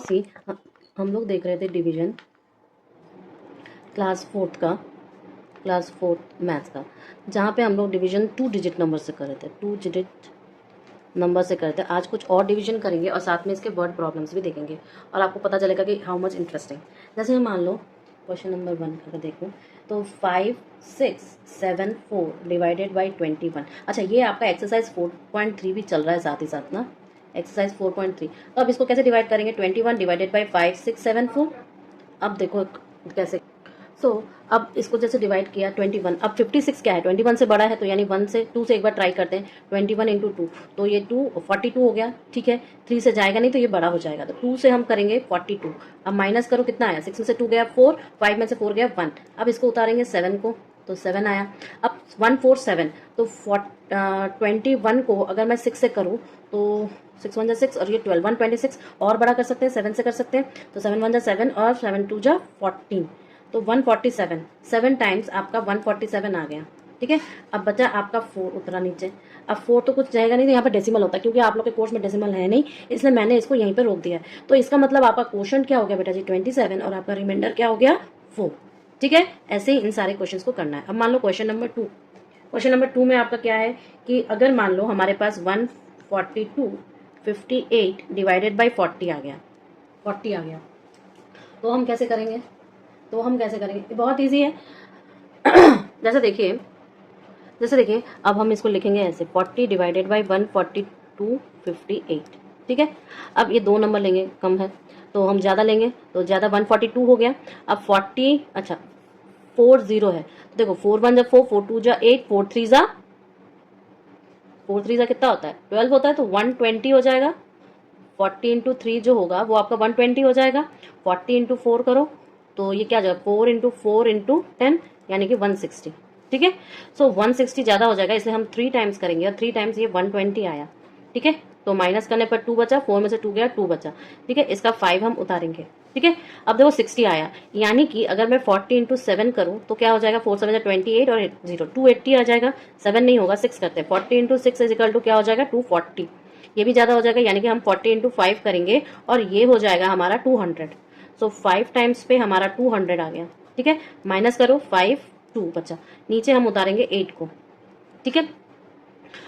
सी हम लोग देख रहे थे डिवीजन क्लास फोर्थ मैथ्स का, जहाँ पे हम लोग डिवीजन 2 डिजिट नंबर से कर रहे थे, 2 डिजिट नंबर से करते हैं। आज कुछ और डिवीजन करेंगे और साथ में इसके वर्ड प्रॉब्लम्स भी देखेंगे और आपको पता चलेगा कि हाउ मच इंटरेस्टिंग। जैसे मान लो क्वेश्चन नंबर 1 अगर देखो तो 5 6 7 4 डिवाइडेड बाई 21। अच्छा, ये आपका एक्सरसाइज 4.3 भी चल रहा है साथ ही साथ ना, एक्सरसाइज 4.3। तो अब इसको कैसे डिवाइड करेंगे? 21 डिवाइडेड बाई 5 6 7 4। अब देखो कैसे। अब इसको जैसे डिवाइड किया 21, अब 56 क्या है? 21 से बड़ा है, तो यानी 1 से 2 से एक बार ट्राई करते हैं। 21 इंटू 2, तो ये 42 हो गया। ठीक है, 3 से जाएगा नहीं तो ये बड़ा हो जाएगा, तो 2 से हम करेंगे 42। अब माइनस करो, कितना आया? 6 में से 2 गया 4, 5 में से 4 गया 1। अब इसको उतारेंगे 7 को, तो 7 आया। अब 147, तो 21 को अगर मैं 6 से करूँ तो 6 1 जा 6 और ये 12 126 और बड़ा कर सकते हैं, 7 से कर सकते हैं, तो 7 1 जा 7 और 7 2 जा 14, तो 147 7 टाइम्स आपका 147 आ गया। ठीक है, अब बचा आपका 4 उतरा नीचे। अब 4 तो कुछ जाएगा नहीं, तो यहाँ पर डेसिमल होता है, क्योंकि आप लोग के कोर्स में डेसिमल है नहीं, इसलिए मैंने इसको यहीं पर रोक दिया है। तो इसका मतलब आपका क्वोशंट क्या हो गया बेटा जी? 27, और आपका रिमाइंडर क्या हो गया? 4। ठीक है, ऐसे ही इन सारे क्वेश्चंस को करना है। अब मान लो क्वेश्चन नंबर 2। क्वेश्चन नंबर 2 में आपका क्या है कि अगर मान लो हमारे पास 142 58 डिवाइडेड बाई 40 आ गया, 40 आ गया, तो हम कैसे करेंगे? बहुत ईजी है। जैसे देखिए अब हम इसको लिखेंगे ऐसे, 40 डिवाइडेड बाई 142 58। ठीक है, अब ये 2 नंबर लेंगे, कम है तो हम ज़्यादा लेंगे, तो ज़्यादा 142 हो गया। अब 40, अच्छा 40 है, तो देखो 4 1 जा 4, 4 2 जा 8, 4 3 जा कितना होता है? 12 होता है, तो 120 हो जाएगा। 40 इंटू 3 जो होगा वो आपका 120 हो जाएगा। 40 इंटू 4 करो तो ये क्या जाएगा? 4 इंटू 4 इंटू 10, यानी कि 160। ठीक है, 160 ज़्यादा हो जाएगा, इसलिए हम 3 टाइम्स करेंगे, और 3 टाइम्स ये 120 आया। ठीक है, तो माइनस करने पर 2 बचा, 4 में से 2 गया, 2 बचा। ठीक है, इसका 5 हम उतारेंगे। ठीक है, अब देखो 60 आया, यानी कि अगर मैं 40 इंटू 7 करूँ तो क्या हो जाएगा? 4 7 28 और 0 280 आ जाएगा। 7 नहीं होगा, 6 करते हैं। 40 इंटू 6 इज इक्वल टू क्या हो जाएगा? 240। ये भी ज़्यादा हो जाएगा, यानी कि हम 40 इंटू 5 करेंगे और ये हो जाएगा हमारा 200। 5 टाइम्स पे हमारा 200 आ गया। ठीक है, माइनस करो, 5 2 बचा, नीचे हम उतारेंगे 8 को। ठीक है,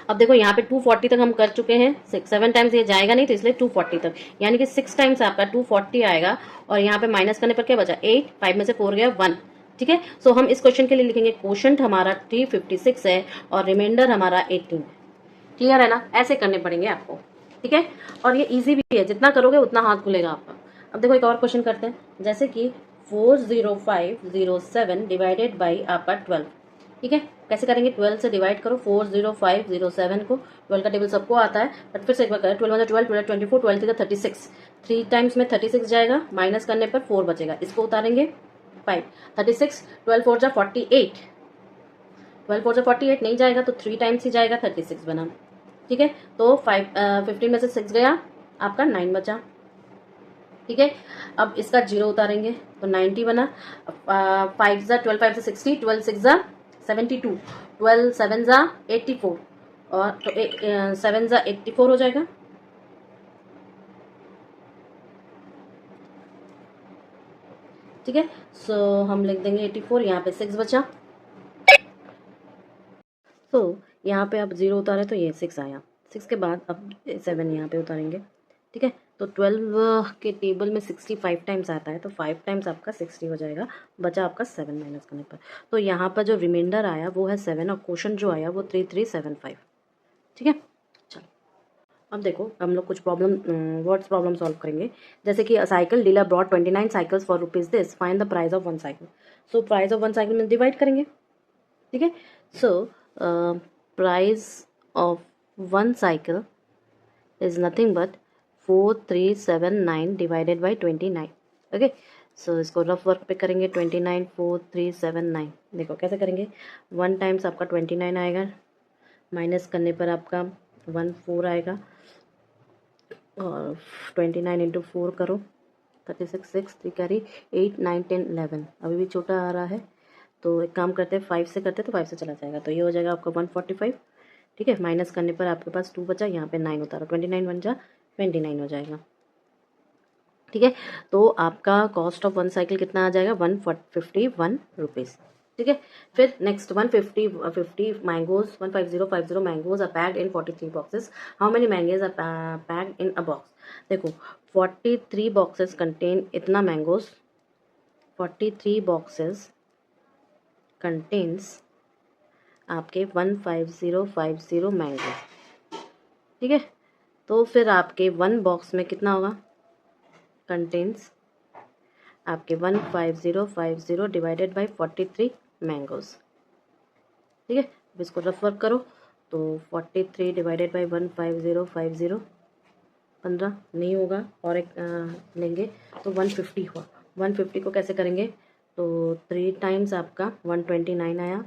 अब देखो यहाँ पे 240 तक हम कर चुके हैं, 7 टाइम्स ये जाएगा नहीं, तो इसलिए 240 तक, यानी कि 6 टाइम्स आपका 240 आएगा। और यहाँ पे माइनस करने पर क्या बचा? 8, 5 में से 4 गया 1। ठीक है, हम इस क्वेश्चन के लिए लिखेंगे क्वोशंट हमारा 356 है और रिमाइंडर हमारा 18। क्लियर है ना? ऐसे करने पड़ेंगे आपको। ठीक है, और ये इजी भी है, जितना करोगे उतना हाथ खुलेगा आपका। अब देखो एक और क्वेश्चन करते हैं, जैसे कि 40507 डिवाइडेड बाई आपका 12। ठीक है, कैसे करेंगे? 12 से डिवाइड करो 40507 को। 12 का टेबल सबको आता है, बट फिर से एक बार करें। 12 12 12 24, 12 का 36, 3 टाइम्स में 36 जाएगा, माइनस करने पर 4 बचेगा, इसको उतारेंगे 5। 36, 12 4 जा 48, 12 4 जा 48 नहीं जाएगा, तो 3 टाइम्स ही जाएगा, 36 बना। ठीक है, तो 15 में से 6 गया, आपका 9 बचा। ठीक है, अब इसका 0 उतारेंगे तो 90 बना। 5 जा 12 5 से 60, 12 6 जा 72, 12 7 जा 84, और तो 7 जा 84 हो जाएगा। ठीक है, हम लिख देंगे 84, यहाँ पे 6 बचा। यहाँ पे आप 0 उतारे तो ये 6 आया। 6 के बाद अब 7 यहाँ पे उतारेंगे। ठीक है, तो 12 के टेबल में 65 टाइम्स आता है, तो 5 टाइम्स आपका 60 हो जाएगा, बचा आपका 7 माइनस करने पर। तो यहाँ पर जो रिमाइंडर आया वो है 7, और क्वोशंट जो आया वो 3375। ठीक है, चलो अब देखो हम लोग कुछ वर्ड्स प्रॉब्लम सॉल्व करेंगे। जैसे कि अ cycle dealer brought 29 cycles for rupees this, find the price of 1 cycle. Price of 1 cycle में डिवाइड करेंगे। ठीक है, price of 1 cycle is nothing but 4379 divided by 29. Okay, इसको रफ वर्क पे करेंगे। 29 4379, देखो कैसे करेंगे। 1 टाइम्स आपका 29 आएगा, माइनस करने पर आपका 14 आएगा, और 29 इंटू 4 करो, 36 6 3 कैरी 8 9 10 11, अभी भी छोटा आ रहा है, तो एक काम करते हैं 5 से करते हैं, तो 5 से चला जाएगा, तो ये हो जाएगा आपका 145। ठीक है, माइनस करने पर आपके पास 2 बचा, यहाँ पे 9 उतारा, 29 1 जा 29 हो जाएगा। ठीक है। तो आपका कॉस्ट ऑफ वन साइकिल कितना आ जाएगा, 151 रुपीज़। ठीक है। फिर next 150 mangoes 150 mangoes are packed in 43 boxes. How many mangoes are packed in a box. देखो 43 बॉक्सेस कंटेन इतना मैंगोज, 43 बॉक्सेस कंटेन्स आपके 150 मैंगो। ठीक है। तो फिर आपके वन बॉक्स में कितना होगा, कंटेन्स आपके 150 डिवाइडेड बाई 43 मैंगोज। ठीक है। अब इसको रफ वर्क करो तो 43 डिवाइडेड बाई 150 15 नहीं होगा, और एक लेंगे तो 150 हुआ। 150 को कैसे करेंगे, तो 3 टाइम्स आपका 129 आया,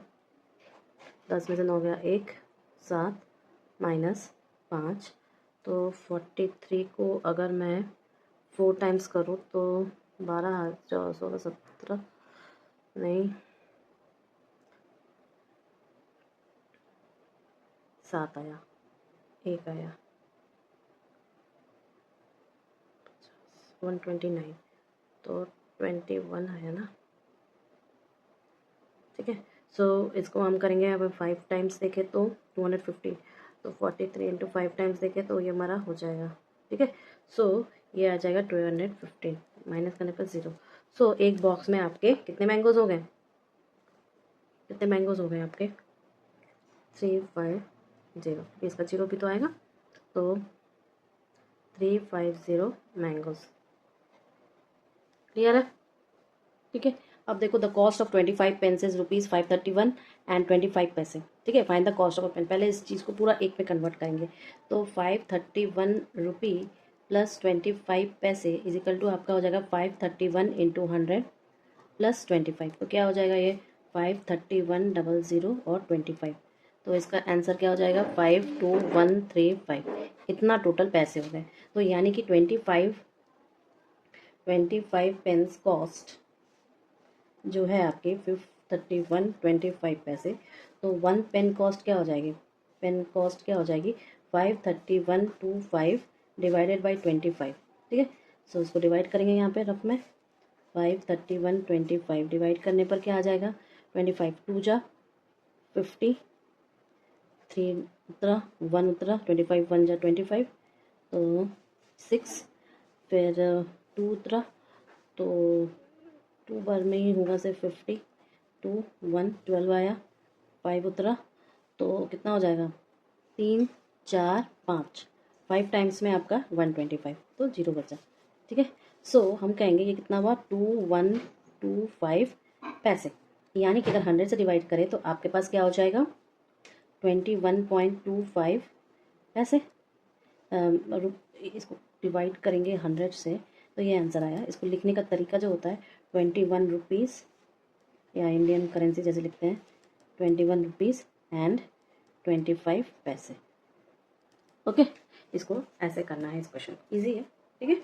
10 में से 9 गया 1, 7 माइनस 5, तो 43 को अगर मैं 4 टाइम्स करूँ तो 12, 14, 16, 17 नहीं 7 आया, 1 आया 129, तो 21 आया ना। ठीक है। सो इसको हम करेंगे, अब 5 टाइम्स देखें तो 250, तो 43 इंटू 5 टाइम्स देखें तो ये हमारा हो जाएगा। ठीक है। सो ये आ जाएगा 215, माइनस करने पर 0। सो एक बॉक्स में आपके कितने मैंगोज हो गए, कितने मैंगोज हो गए आपके 350, इसका 0 भी तो आएगा, तो 350 मैंगोज। क्लियर है। ठीक है। अब देखो the cost of 25 pences ₹531 and 25 पैसे। ठीक है। Find the cost of a pen. पहले इस चीज़ को पूरा एक में कन्वर्ट करेंगे, तो 531 रुपी प्लस 25 पैसे इज इक्वल टू आपका हो जाएगा 531 इंटू 100 प्लस 25, तो क्या हो जाएगा ये 53100 और 25, तो इसका आंसर क्या हो जाएगा 52135। इतना टोटल पैसे हो गए। तो यानी कि 25 पेंस कॉस्ट जो है आपके 31.25 पैसे, तो 1 पेन कॉस्ट क्या हो जाएगी, पेन कॉस्ट क्या हो जाएगी 531.25 डिवाइडेड बाई 25। ठीक है। सो इसको डिवाइड करेंगे यहाँ पे रफ में, 531.25 डिवाइड करने पर क्या आ जाएगा 25, 2 जा 50, 3 उतरा 1 उतरा 25, 1 जा 25, तो 6, फिर 2 उतरा तो 2 बार में ही होगा सिर्फ 50, 2 1 12 आया, 5 उतरा तो कितना हो जाएगा 3 4 5, 5 टाइम्स में आपका 125, तो 0 बचा। ठीक है। सो हम कहेंगे कि कितना हुआ 2125 पैसे, यानी कि अगर 100 से डिवाइड करें तो आपके पास क्या हो जाएगा 21.25 पैसे। इसको डिवाइड करेंगे 100 से तो ये आंसर आया। इसको लिखने का तरीका जो होता है 21 रुपीज़, या इंडियन करेंसी जैसे लिखते हैं 21 रुपीज़ एंड 25 पैसे। ओके। इसको ऐसे करना है, इस क्वेश्चन ईजी है। ठीक है।